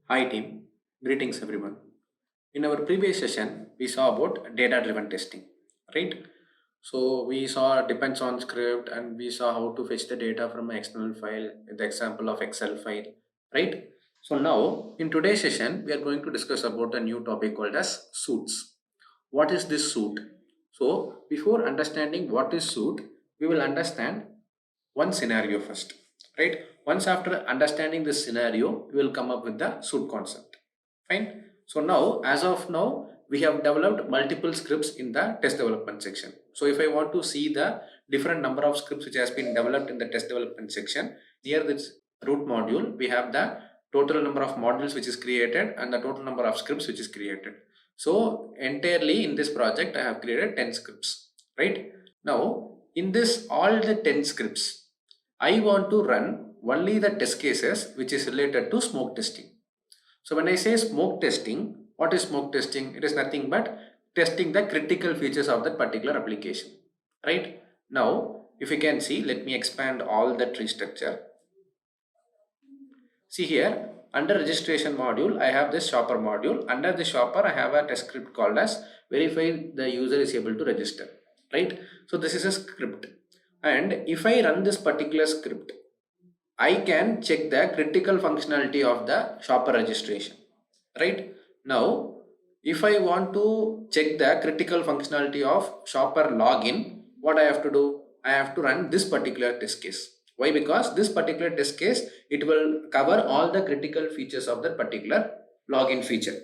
Hi team, greetings everyone. In our previous session, we saw about data-driven testing, right? So we saw depends on script and we saw how to fetch the data from an external file, the example of Excel file, right? So now in today's session, we are going to discuss about a new topic called as suits. What is this suit? So before understanding what is suit, we will understand one scenario first, right? Once after understanding this scenario, we will come up with the suit concept. Fine. So now, as of now, we have developed multiple scripts in the test development section. So if I want to see the different number of scripts which has been developed in the test development section, near this root module, we have the total number of modules which is created and the total number of scripts which is created. So entirely in this project, I have created 10 scripts, right? Now, in this all the 10 scripts, I want to run only the test cases which is related to smoke testing. So when I say smoke testing, what is smoke testing? It is nothing but testing the critical features of that particular application, right? Now, if you can see, let me expand all the tree structure. See here, under registration module, I have this shopper module. Under the shopper, I have a test script called as verify the user is able to register, right? So this is a script. And if I run this particular script, I can check the critical functionality of the shopper registration, right? Now, if I want to check the critical functionality of shopper login, what I have to do? I have to run this particular test case. Why? Because this particular test case, it will cover all the critical features of that particular login feature,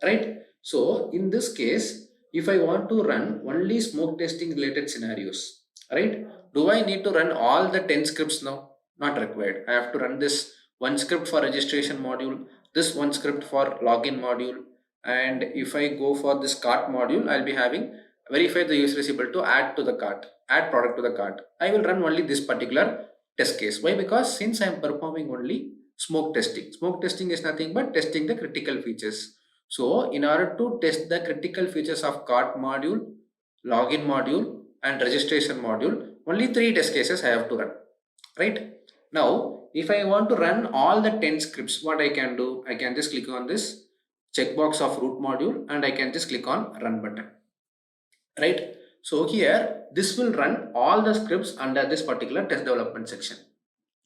right? So in this case, if I want to run only smoke testing related scenarios, right? Do I need to run all the 10 scripts now? Not required. I have to run this one script for registration module, this one script for login module, and if I go for this cart module, I'll be having verify the user is able to add to the cart, add product to the cart. I will run only this particular test case. Why? Because since I am performing only smoke testing is nothing but testing the critical features. So in order to test the critical features of cart module, login module and registration module, only 3 test cases I have to run, right? Now, if I want to run all the 10 scripts, what I can do, I can just click on this checkbox of root module and I can just click on run button, right? So here, this will run all the scripts under this particular test development section,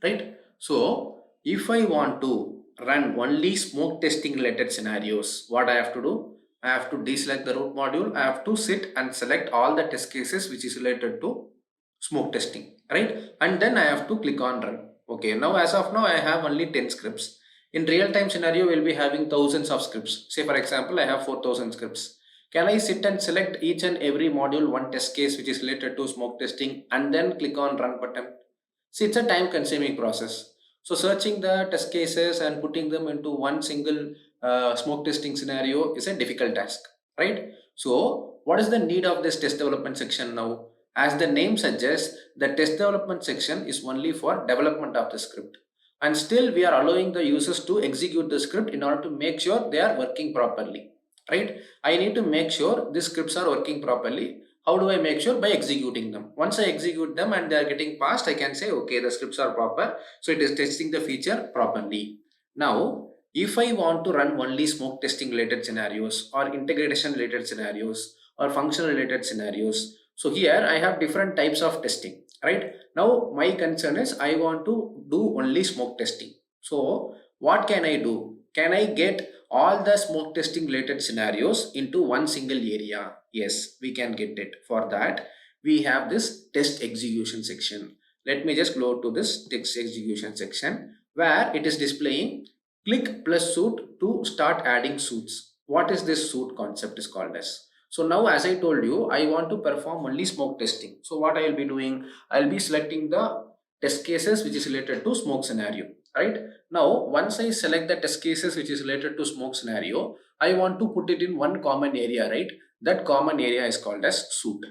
right? So if I want to run only smoke testing related scenarios, what I have to do? I have to deselect the root module. I have to sit and select all the test cases which is related to smoke testing, right? And then I have to click on run. Okay, now as of now, I have only 10 scripts. In real-time scenario, we'll be having thousands of scripts. Say for example, I have 4,000 scripts. Can I sit and select each and every module one test case which is related to smoke testing and then click on run button? See, it's a time consuming process. So searching the test cases and putting them into one single smoke testing scenario is a difficult task, right? So what is the need of this test development section now? As the name suggests, the test development section is only for development of the script. And still we are allowing the users to execute the script in order to make sure they are working properly, right? I need to make sure these scripts are working properly. How do I make sure? By executing them. Once I execute them and they are getting passed, I can say, okay, the scripts are proper. So it is testing the feature properly. Now, if I want to run only smoke testing related scenarios or integration related scenarios or function related scenarios, so here I have different types of testing, right? Now, my concern is I want to do only smoke testing. So what can I do? Can I get all the smoke testing related scenarios into one single area? Yes, we can get it. For that, we have this test execution section. Let me just go to this text execution section where it is displaying click plus suit to start adding suits. What is this suit concept is called as? So now, as I told you, I want to perform only smoke testing. So what I will be doing, I'll be selecting the test cases which is related to smoke scenario, right? Now, once I select the test cases which is related to smoke scenario, I want to put it in one common area, right? That common area is called as suit.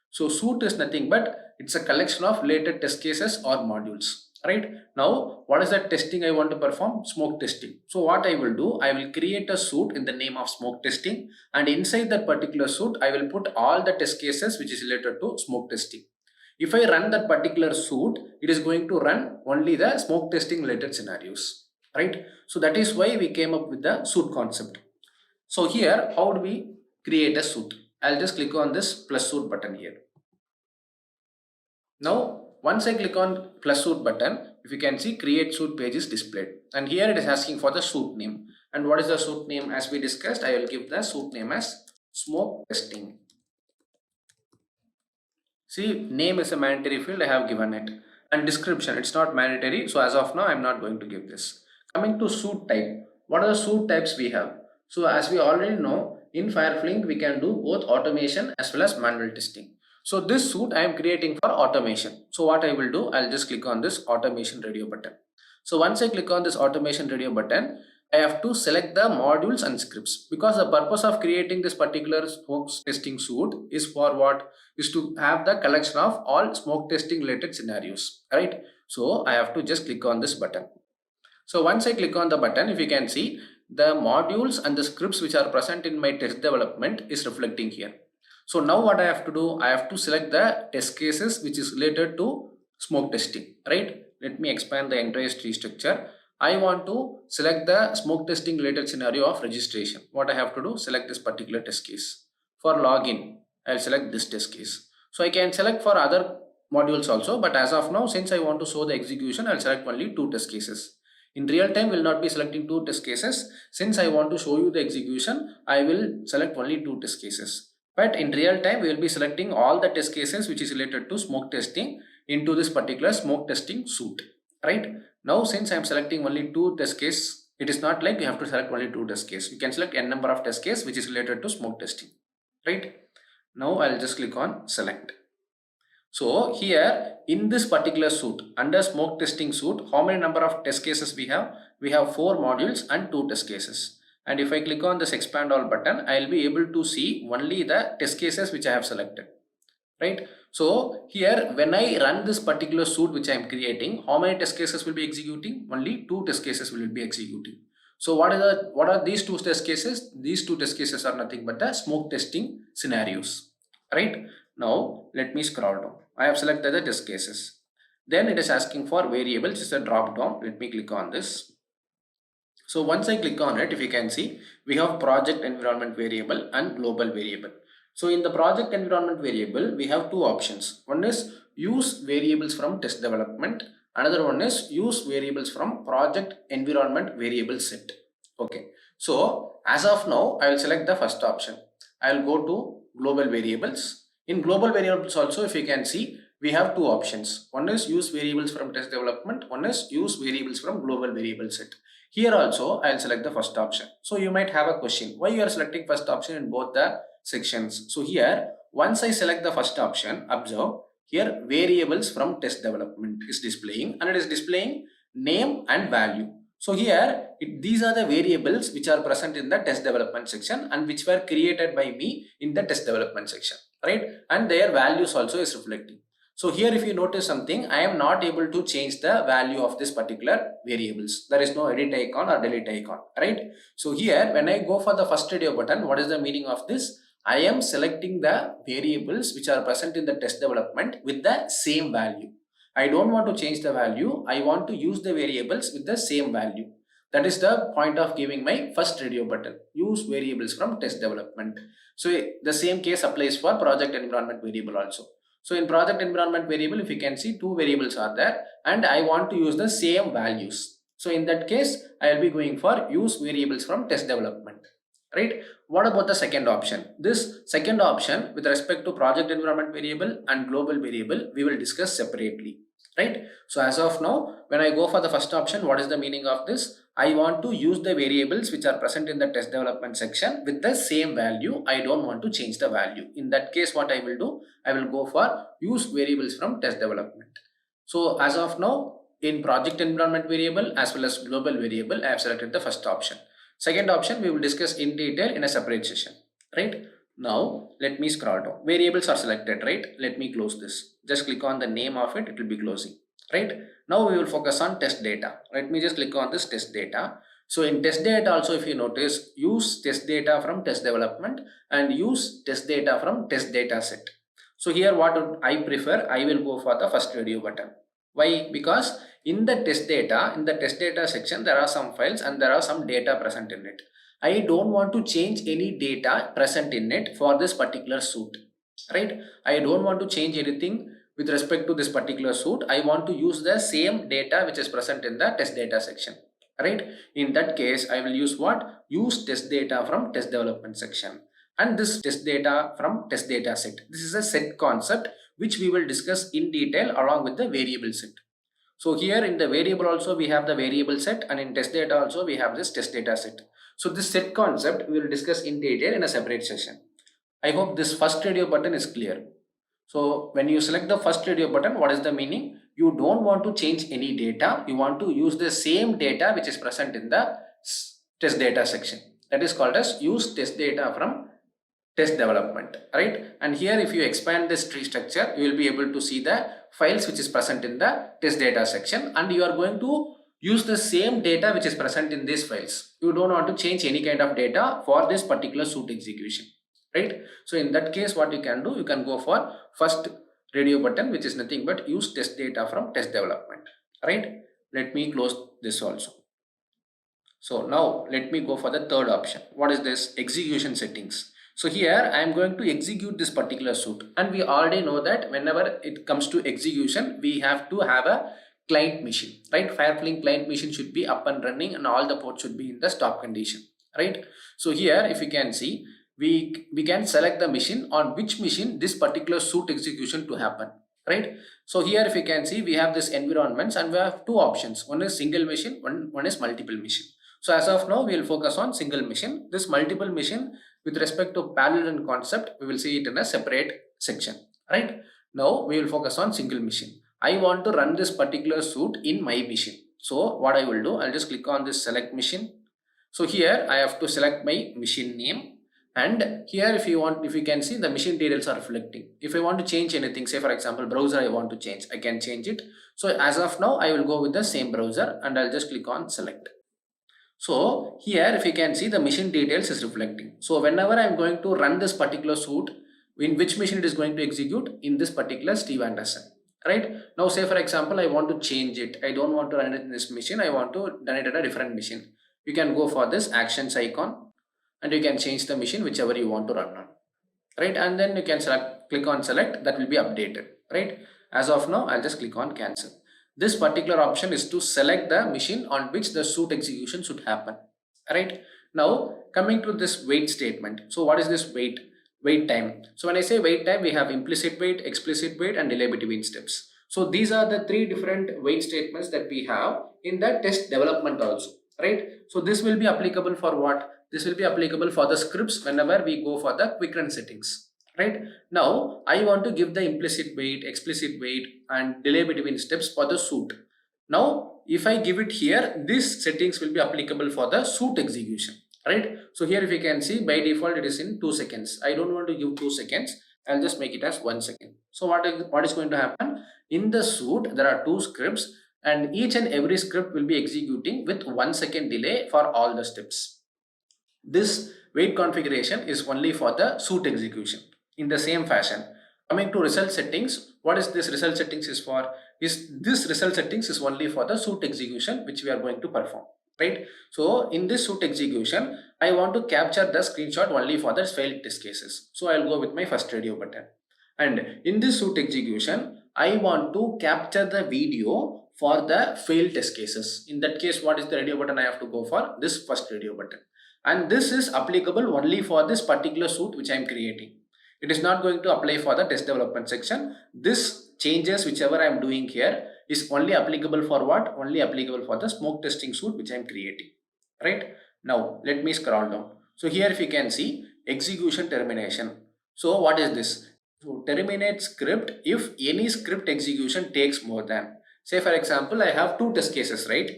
So suit is nothing but it's a collection of related test cases or modules, right? Now, what is that testing I want to perform? Smoke testing. So what I will do, I will create a suit in the name of smoke testing, and inside that particular suit, I will put all the test cases which is related to smoke testing. If I run that particular suit, it is going to run only the smoke testing related scenarios, right? So that is why we came up with the suit concept. So here, how do we create a suit? I'll just click on this plus suit button here. Now, once I click on plus suit button, if you can see, create suit page is displayed. And here it is asking for the suit name. And what is the suit name? As we discussed, I will give the suit name as smoke testing. See, name is a mandatory field, I have given it. And description, it's not mandatory. So as of now, I'm not going to give this. Coming to suit type, what are the suit types we have? So as we already know, in FireFlink, we can do both automation as well as manual testing. So this suit I am creating for automation. So what I will do, I'll just click on this automation radio button. So once I click on this automation radio button, I have to select the modules and scripts, because the purpose of creating this particular smoke testing suite is for what? Is to have the collection of all smoke testing related scenarios, right? So I have to just click on this button. So once I click on the button, if you can see, the modules and the scripts which are present in my test development is reflecting here. So now what I have to do, I have to select the test cases which is related to smoke testing, right? Let me expand the entire tree structure. I want to select the smoke testing related scenario of registration. What I have to do, select this particular test case. For login, I'll select this test case. So I can select for other modules also, but as of now, since I want to show the execution, I'll select only 2 test cases. In real time, we will not be selecting 2 test cases. Since I want to show you the execution, I will select only 2 test cases. But in real time, we will be selecting all the test cases which is related to smoke testing into this particular smoke testing suite, right? Now, since I am selecting only 2 test cases, it is not like you have to select only 2 test cases. You can select n number of test cases which is related to smoke testing, right? Now, I'll just click on select. So here in this particular suite, under smoke testing suite, how many number of test cases we have? We have 4 modules and 2 test cases. And if I click on this expand all button, I'll be able to see only the test cases which I have selected, right? So here when I run this particular suite which I am creating, how many test cases will be executing? Only 2 test cases will be executing. So what are these 2 test cases? These 2 test cases are nothing but the smoke testing scenarios, right? Now let me scroll down. I have selected the test cases. Then it is asking for variables. It's a drop down. Let me click on this. So once I click on it, if you can see, we have project environment variable and global variable. So in the project environment variable, we have 2 options. One is use variables from test development. Another one is use variables from project environment variable set. Okay. So as of now, I will select the first option. I will go to global variables. In global variables also, if you can see, we have 2 options. One is use variables from test development. One is use variables from global variable set. Here also, I'll select the first option. So you might have a question, why you are selecting first option in both the sections? So here, once I select the first option, observe here variables from test development is displaying, and it is displaying name and value. So here, these are the variables which are present in the test development section and which were created by me in the test development section, right? And their values also is reflecting. So here if you notice something, I am not able to change the value of this particular variables. There is no edit icon or delete icon, right? So here when I go for the first radio button, what is the meaning of this? I am selecting the variables which are present in the test development with the same value. I don't want to change the value. I want to use the variables with the same value. That is the point of giving my first radio button. Use variables from test development. So the same case applies for project environment variable also. So in project environment variable, if you can see 2 variables are there and I want to use the same values. So in that case, I will be going for use variables from test development, right? What about the second option? This second option with respect to project environment variable and global variable, we will discuss separately, right? So as of now, when I go for the first option, what is the meaning of this? I want to use the variables which are present in the test development section with the same value. I don't want to change the value. In that case, what I will do, I will go for use variables from test development. So as of now, in project environment variable as well as global variable, I have selected the first option. Second option, we will discuss in detail in a separate session, right? Now, let me scroll down. Variables are selected, right? Let me close this. Just click on the name of it. It will be closing, right? Now we will focus on test data. Let me just click on this test data. So in test data also, if you notice, use test data from test development and use test data from test data set. So here what I prefer, I will go for the first radio button. Why? Because in the test data section, there are some files and there are some data present in it. I don't want to change any data present in it for this particular suit, right? I don't want to change anything with respect to this particular suit. I want to use the same data which is present in the test data section, right? In that case, I will use what? Use test data from test development section, and this test data from test data set. This is a set concept which we will discuss in detail along with the variable set. So here in the variable also we have the variable set, and in test data also we have this test data set. So this set concept we will discuss in detail in a separate session. I hope this first radio button is clear. So when you select the first radio button, what is the meaning? You don't want to change any data. You want to use the same data which is present in the test data section. That is called as use test data from test development, right? And here if you expand this tree structure, you will be able to see the files which is present in the test data section, and you are going to use the same data which is present in these files. You don't want to change any kind of data for this particular suit execution, right? So in that case, what you can do, you can go for first radio button, which is nothing but use test data from test development, right? Let me close this also. So now let me go for the third option. What is this? Execution settings. So here I am going to execute this particular suit, and we already know that whenever it comes to execution, we have to have a client machine, right? FireFlink client machine should be up and running and all the ports should be in the stop condition, right? So here if you can see, we can select the machine on which machine this particular suit execution to happen, right? So here if you can see, we have this environments and we have two options. One is single machine, one is multiple machine. So as of now, we will focus on single machine. This multiple machine with respect to parallel concept, we will see it in a separate section, right? Now we will focus on single machine. I want to run this particular suit in my machine. So what I will do, I'll just click on this select machine. So here I have to select my machine name, and here if you can see, the machine details are reflecting. If I want to change anything, say for example browser I want to change, I can change it. So as of now I will go with the same browser and I'll just click on select. So here if you can see, the machine details is reflecting. So whenever I am going to run this particular suit, in which machine it is going to execute? In this particular Steve Anderson, right? Now say for example I want to change it. I don't want to run it in this machine. I want to run it at a different machine. You can go for this actions icon and you can change the machine whichever you want to run on, right? And then you can click on select, that will be updated, right? As of now I'll just click on cancel. This particular option is to select the machine on which the suit execution should happen, right? Now coming to this wait statement. So what is this wait time? So when I say wait time, we have implicit wait, explicit wait, and delay between steps. So these are the three different wait statements that we have in the test development also, right? So this will be applicable for what? This will be applicable for the scripts whenever we go for the quick run settings, right? Now I want to give the implicit wait, explicit wait, and delay between steps for the suit. Now if I give it here, these settings will be applicable for the suit execution, right? So here if you can see, by default it is in 2 seconds. I don't want to give 2 seconds. I'll just make it as 1 second. So what is going to happen? In the suit there are 2 scripts, and each and every script will be executing with 1 second delay for all the steps. This wait configuration is only for the suit execution. In the same fashion, coming to result settings, what is this result settings is for? This result settings is only for the suit execution which we are going to perform, right? So in this suit execution, I want to capture the screenshot only for the failed test cases. So I'll go with my first radio button. And in this suit execution, I want to capture the video for the failed test cases. In that case, what is the radio button I have to go for? This first radio button. And this is applicable only for this particular suit which I am creating. It is not going to apply for the test development section. This changes whichever I am doing here is only applicable for what? Only applicable for the smoke testing suite which I am creating, right? Now let me scroll down. So here if you can see, execution termination. So what is this? So terminate script if any script execution takes more than, say for example I have 2 test cases, right?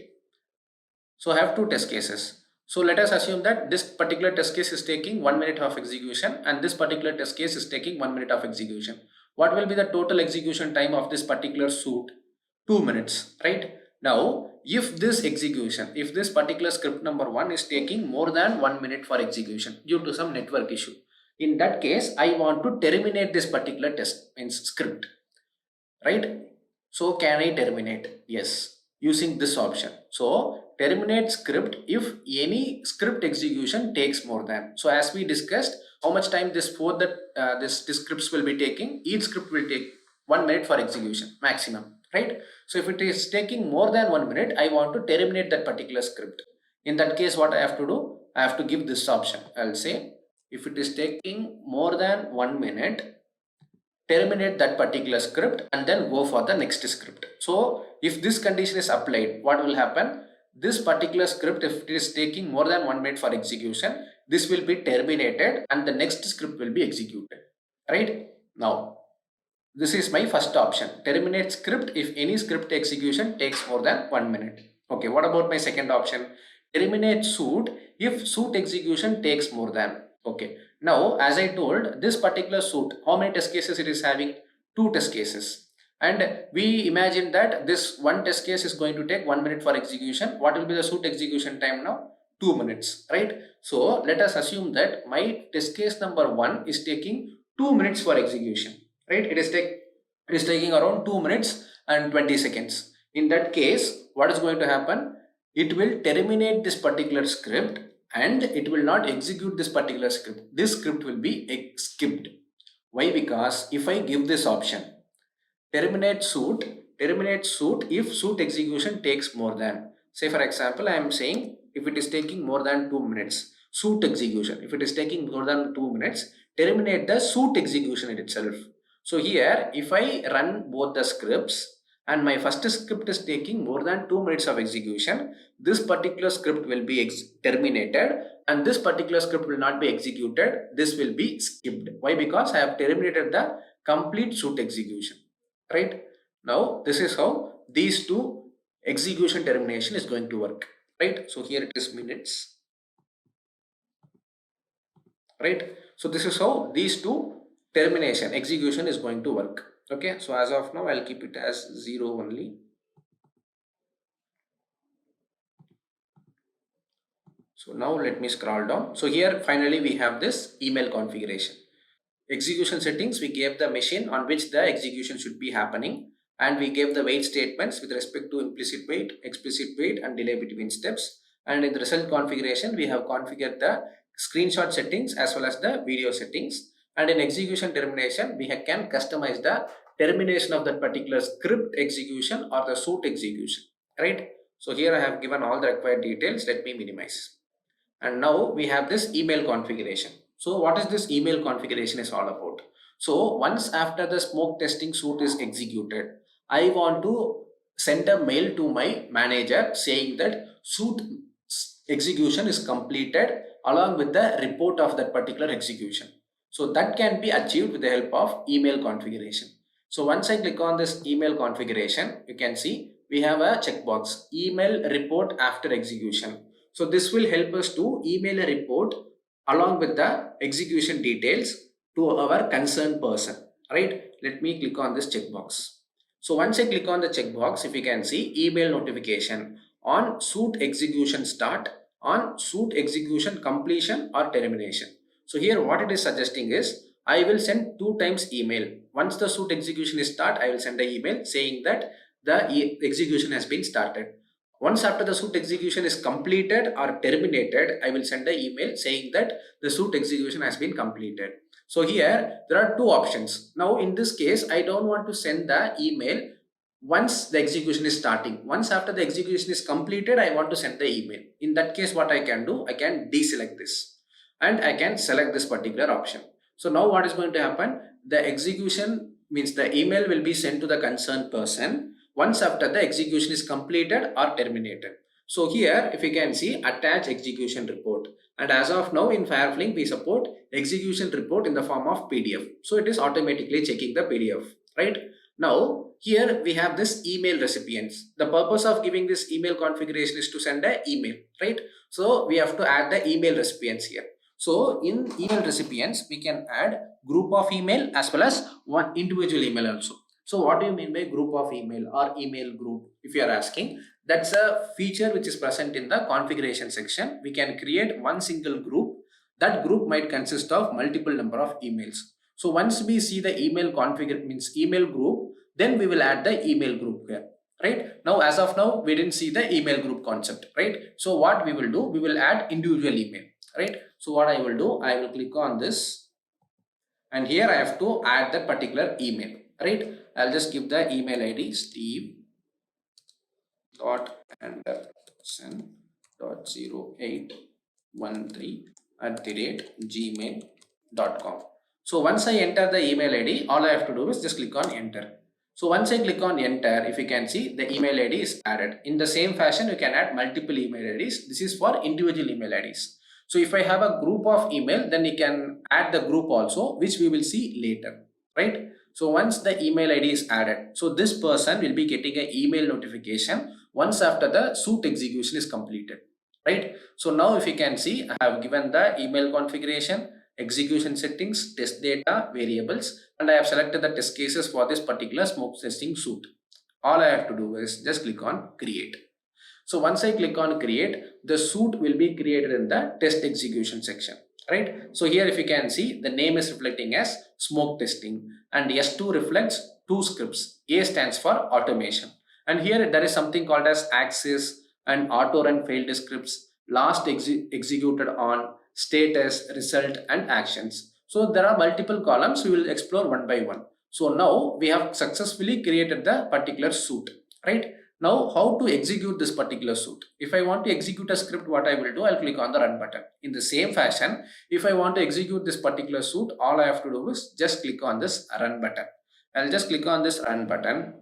So I have 2 test cases. So let us assume that this particular test case is taking 1 minute of execution and this particular test case is taking 1 minute of execution. What will be the total execution time of this particular suit? 2 minutes, right? Now, if this particular script number 1 is taking more than 1 minute for execution due to some network issue, in that case, I want to terminate this particular test script, right? So can I terminate? Yes, using this option. So terminate script if any script execution takes more than. So as we discussed, how much time this this scripts will be taking? Each script will take 1 minute for execution maximum, right? So if it is taking more than 1 minute, I want to terminate that particular script. In that case, what I have to do? I have to give this option. I'll say if it is taking more than 1 minute, terminate that particular script and then go for the next script. So if this condition is applied, what will happen? This particular script, if it is taking more than 1 minute for execution, this will be terminated and the next script will be executed. Right? Now, this is my first option. Terminate script if any script execution takes more than 1 minute. Okay, what about my second option? Terminate suit if suit execution takes more than. Okay, now as I told, this particular suit, how many test cases it is having? 2 test cases. And we imagine that this one test case is going to take 1 minute for execution. What will be the suit execution time now? 2 minutes, right? So let us assume that my test case number 1 is taking 2 minutes for execution, right? It is taking around 2 minutes and 20 seconds. In that case, what is going to happen? It will terminate this particular script and it will not execute this particular script. This script will be skipped. Why? Because if I give this option, terminate suit if suit execution takes more than, say for example, I am saying if it is taking more than 2 minutes, suit execution, if it is taking more than 2 minutes, terminate the suit execution itself. So here, if I run both the scripts and my first script is taking more than 2 minutes of execution, this particular script will be terminated and this particular script will not be executed. This will be skipped. Why? Because I have terminated the complete suit execution. Right? Now, this is how these two execution termination is going to work. Right? So here it is minutes. Right? So this is how these two termination execution is going to work. Okay, so as of now I'll keep it as 0 only. So now let me scroll down. So here finally we have this email configuration. Execution settings, we gave the machine on which the execution should be happening, and we gave the wait statements with respect to implicit wait, explicit wait and delay between steps. And in the result configuration, we have configured the screenshot settings as well as the video settings. And in execution termination, we can customize the termination of that particular script execution or the suit execution, right? So here I have given all the required details. Let me minimize. And now we have this email configuration. So what is this email configuration is all about? So once after the smoke testing suit is executed, I want to send a mail to my manager saying that suit execution is completed along with the report of that particular execution. So that can be achieved with the help of email configuration. So once I click on this email configuration, you can see we have a checkbox, email report after execution. So this will help us to email a report along with the execution details to our concerned person, right? Let me click on this checkbox. So once I click on the checkbox, if you can see email notification on suit execution start, on suit execution completion or termination. So here what it is suggesting is I will send 2 times email. Once the suit execution is start, I will send an email saying that the execution has been started. Once after the suit execution is completed or terminated, I will send an email saying that the suit execution has been completed. So here there are 2 options. Now in this case, I don't want to send the email once the execution is starting. Once after the execution is completed, I want to send the email. In that case, what I can do, I can deselect this and I can select this particular option. So now what is going to happen? The execution means the email will be sent to the concerned person once after the execution is completed or terminated. So here, if you can see, attach execution report. And as of now in FireFlink, we support execution report in the form of PDF. So it is automatically checking the PDF, right? Now, here we have this email recipients. The purpose of giving this email configuration is to send an email, right? So we have to add the email recipients here. So in email recipients, we can add group of email as well as one individual email also. So what do you mean by group of email or email group? If you are asking, that's a feature which is present in the configuration section. We can create one single group. That group might consist of multiple number of emails. So once we see the email configure means email group, then we will add the email group here. Right now, as of now, we didn't see the email group concept, right? So what we will do, we will add individual email, right? So what I will do, I will click on this, and here I have to add that particular email, right? I'll just give the email ID steve.anderson.0813@gmail.com. So once I enter the email ID, all I have to do is just click on enter. So once I click on enter, if you can see, the email ID is added. In the same fashion, you can add multiple email IDs. This is for individual email IDs. So if I have a group of email, then you can add the group also, which we will see later, right? So once the email ID is added, so this person will be getting an email notification once after the suit execution is completed, right? So now if you can see, I have given the email configuration, execution settings, test data, variables, and I have selected the test cases for this particular smoke testing suit. All I have to do is just click on create. So once I click on create, the suit will be created in the test execution section, right? So here if you can see, the name is reflecting as smoke testing, and S2 reflects two scripts. A stands for automation, and here there is something called as access and auto run failed scripts, last executed on, status, result, and actions. So there are multiple columns. We will explore one by one. So now we have successfully created the particular suit, right? Now, how to execute this particular suit? If I want to execute a script, what I will do, I'll click on the run button. In the same fashion, if I want to execute this particular suit, all I have to do is just click on this run button. I'll just click on this run button.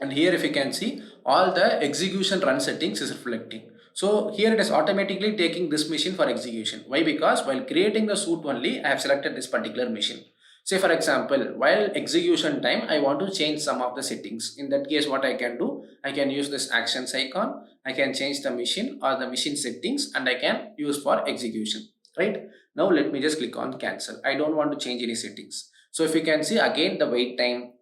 And here if you can see, all the execution run settings is reflecting. So here it is automatically taking this machine for execution. Why? Because while creating the suit only, I have selected this particular machine. Say for example, while execution time, I want to change some of the settings. In that case, what I can do, I can use this actions icon. I can change the machine or the machine settings, and I can use for execution, right? Now let me just click on cancel. I don't want to change any settings. So if you can see again the wait time.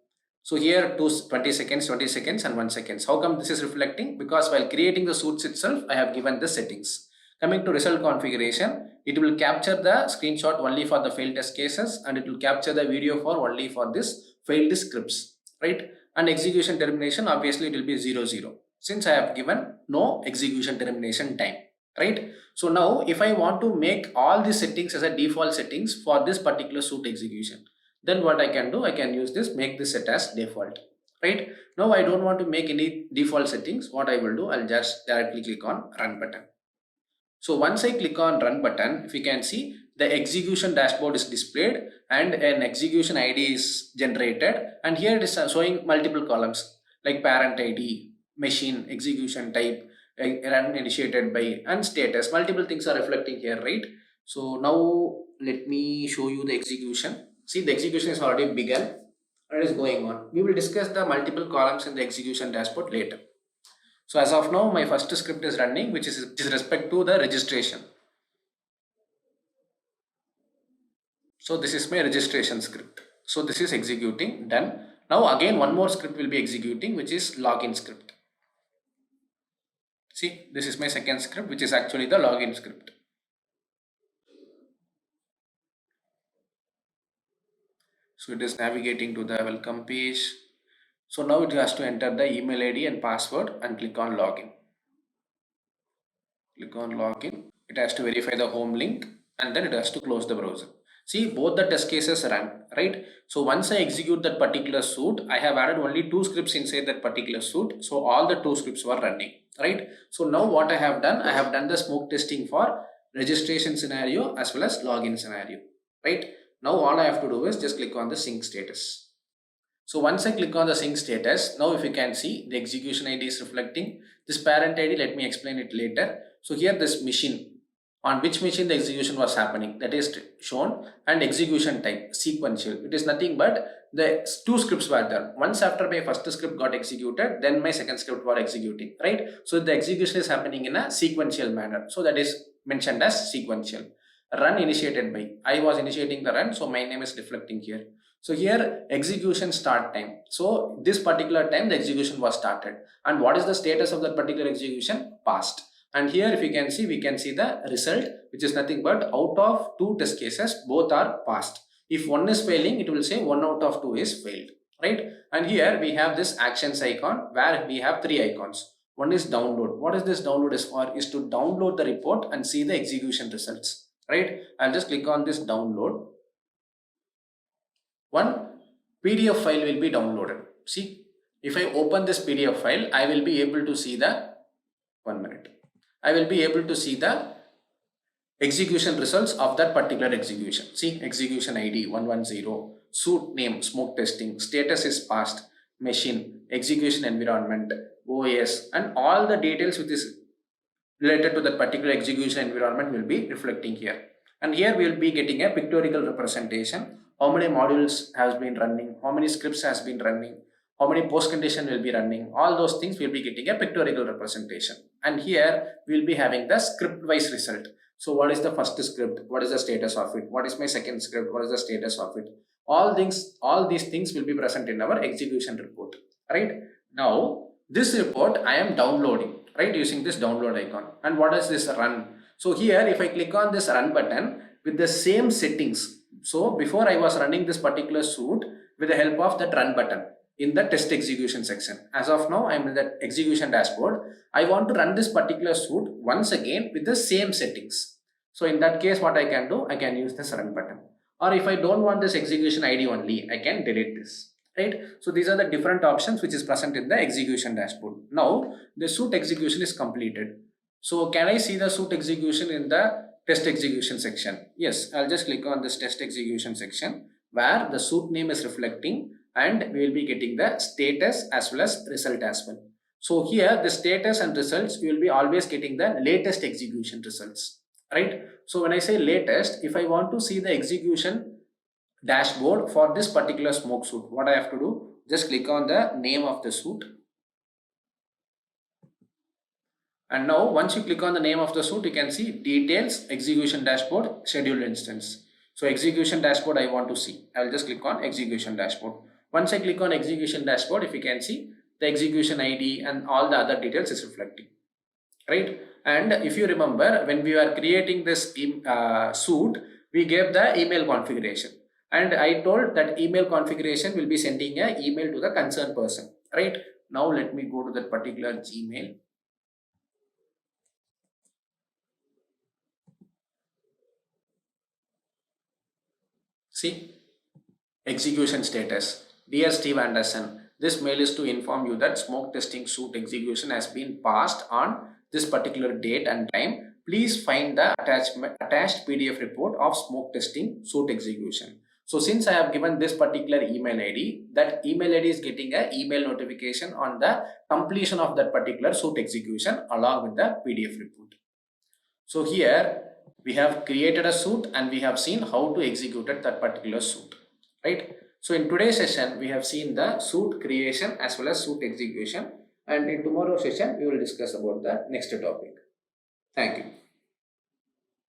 So here 20 seconds, 20 seconds and 1 second. How come this is reflecting? Because while creating the suits itself, I have given the settings. Coming to result configuration, it will capture the screenshot only for the failed test cases, and it will capture the video for only for this failed scripts, right? And execution termination, obviously it will be 00, since I have given no execution termination time, right? So now if I want to make all these settings as a default settings for this particular suit execution, then what I can do, I can use this, make this set as default, right? Now I don't want to make any default settings. What I will do, I'll just directly click on run button. So once I click on run button, if you can see, the execution dashboard is displayed and an execution ID is generated, and here it is showing multiple columns like parent ID, machine, execution type, run initiated by, and status. Multiple things are reflecting here, right? So now let me show you the execution. See, the execution is already begun and it is going on. We will discuss the multiple columns in the execution dashboard later. So as of now, my first script is running, which is respect to the registration. So this is my registration script. So this is executing, done. Now again one more script will be executing, which is login script. See, this is my second script, which is actually the login script. So it is navigating to the welcome page. So now it has to enter the email ID and password and click on login. Click on login. It has to verify the home link and then it has to close the browser. See, both the test cases run, right? So once I execute that particular suit, I have added only 2 scripts inside that particular suit. So all the 2 scripts were running, right? So now what I have done the smoke testing for registration scenario as well as login scenario, right? Now all I have to do is just click on the sync status. So once I click on the sync status, now if you can see, the execution ID is reflecting. This parent ID, let me explain it later. So here this machine, on which machine the execution was happening, that is shown, and execution type, sequential. It is nothing but the 2 scripts were done. Once after my first script got executed, then my second script was executing, right? So the execution is happening in a sequential manner. So that is mentioned as sequential. Run initiated by, I was initiating the run, so my name is reflecting here. So here execution start time. So this particular time the execution was started, and what is the status of that particular execution? Passed. And here if you can see, we can see the result, which is nothing but out of 2 test cases, both are passed. If one is failing, it will say 1 out of 2 is failed. right? And here we have this actions icon where we have three icons. One is download. What is this download is for? Is to download the report and see the execution results, right? I'll just click on this download. One PDF file will be downloaded. See, if I open this PDF file, I will be able to see the, 1 minute. I will be able to see the execution results of that particular execution. See, execution ID 110, suit name, smoke testing, status is passed, machine, execution environment, OS, and all the details which is related to that particular execution environment will be reflecting here. And here we will be getting a pictorial representation. How many modules has been running, how many scripts has been running, how many post condition will be running, all those things will be getting a pictorial representation. And here we will be having the script wise result. So what is the first script? What is the status of it? What is my second script? What is the status of it? All these things will be present in our execution report, right? Now, this report I am downloading, right, using this download icon. And what is this run? So here, if I click on this run button with the same settings, so before I was running this particular suite with the help of that run button in the test execution section. As of now, I'm in the execution dashboard. I want to run this particular suite once again with the same settings. So in that case, what I can do, I can use this run button. Or if I don't want this execution ID only, I can delete this. Right? So these are the different options which is present in the execution dashboard. Now the suite execution is completed. So can I see the suite execution in the test execution section? Yes, I'll just click on this test execution section where the suite name is reflecting and we will be getting the status as well as result as well. So here the status and results, we will be always getting the latest execution results, right? So when I say latest, if I want to see the execution dashboard for this particular smoke suit, what I have to do, just click on the name of the suit. And now once you click on the name of the suit, you can see details, execution dashboard, scheduled instance. So execution dashboard I want to see. I will just click on execution dashboard. Once I click on execution dashboard, if you can see the execution ID and all the other details is reflecting, right? And if you remember, when we were creating this suit, we gave the email configuration. And I told that email configuration will be sending an email to the concerned person, right? Now let me go to that particular Gmail. See, execution status. Dear Steve Anderson, this mail is to inform you that smoke testing suit execution has been passed on this particular date and time. Please find the attached PDF report of smoke testing suit execution. So since I have given this particular email ID, that email ID is getting an email notification on the completion of that particular suit execution along with the PDF report. So here we have created a suit and we have seen how to execute that particular suit, right? So in today's session, we have seen the suit creation as well as suit execution. And in tomorrow's session, we will discuss about the next topic. Thank you.